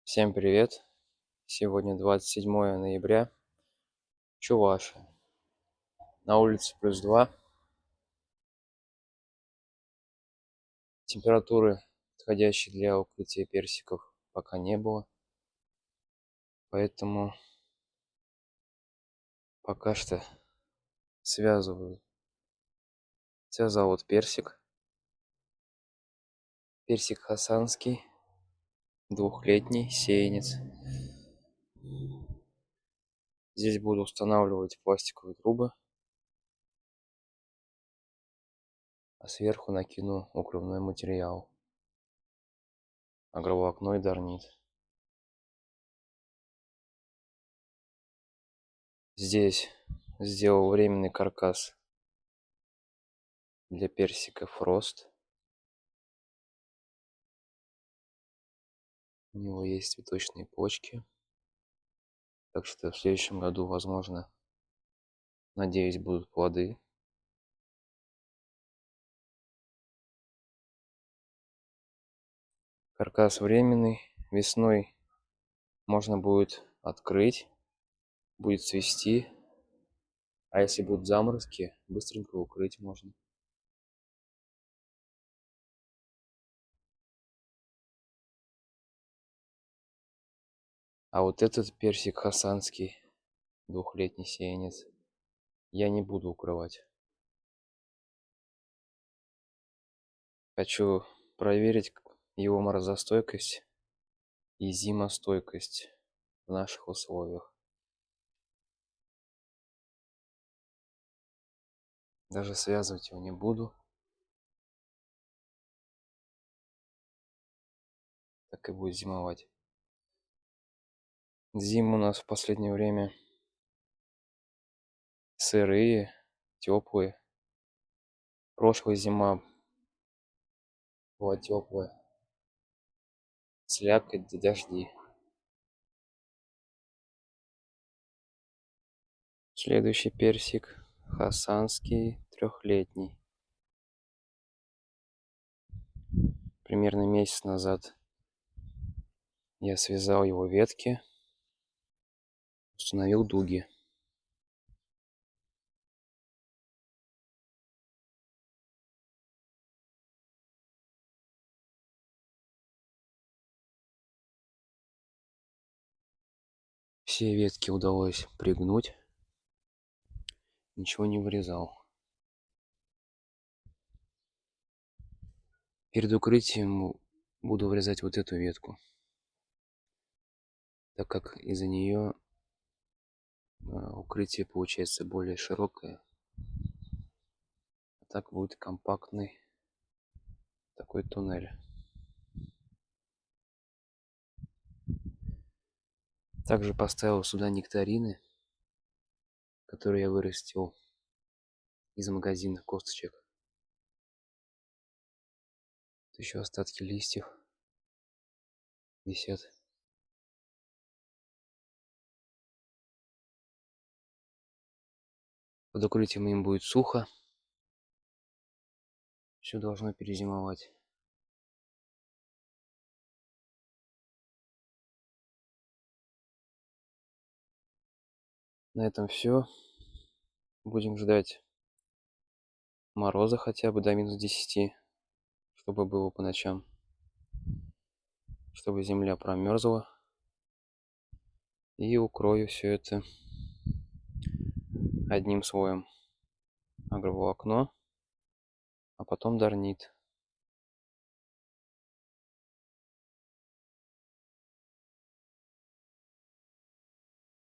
Всем привет! Сегодня 27 ноября, Чувашия. На улице +2. Температуры, подходящей для укрытия персиков, пока не было. Поэтому пока что связывал вот персик. Персик хасанский, двухлетний сеянец. Здесь буду устанавливать пластиковые трубы, а сверху накину укрывной материал, агроволокно и дарнит. Здесь сделал временный каркас для персика Фрост. У него есть цветочные почки. Так что в следующем году, возможно, надеюсь, будут плоды. Каркас временный. Весной можно будет открыть, будет цвести. А если будут заморозки, быстренько укрыть можно. А вот этот персик хасанский, двухлетний сеянец, я не буду укрывать. Хочу проверить его морозостойкость и зимостойкость в наших условиях. Даже связывать его не буду. Так и будет зимовать. Зимы у нас в последнее время сырые, теплые. Прошлая зима была теплая. Слякоть да дожди. Следующий персик хасанский, трехлетний. Примерно месяц назад я связал его ветки, установил дуги. Все ветки удалось пригнуть, ничего не вырезал. Перед укрытием буду вырезать вот эту ветку, так как из-за нее укрытие получается более широкое. А так будет компактный такой туннель. Также поставил сюда нектарины, которые я вырастил из магазина косточек. Еще остатки листьев висят. Под укрытием им будет сухо. Все должно перезимовать. На этом все. Будем ждать мороза хотя бы до -10, чтобы было по ночам, чтобы земля промерзла. И укрою все это одним слоем агроволокно, а потом дарнит.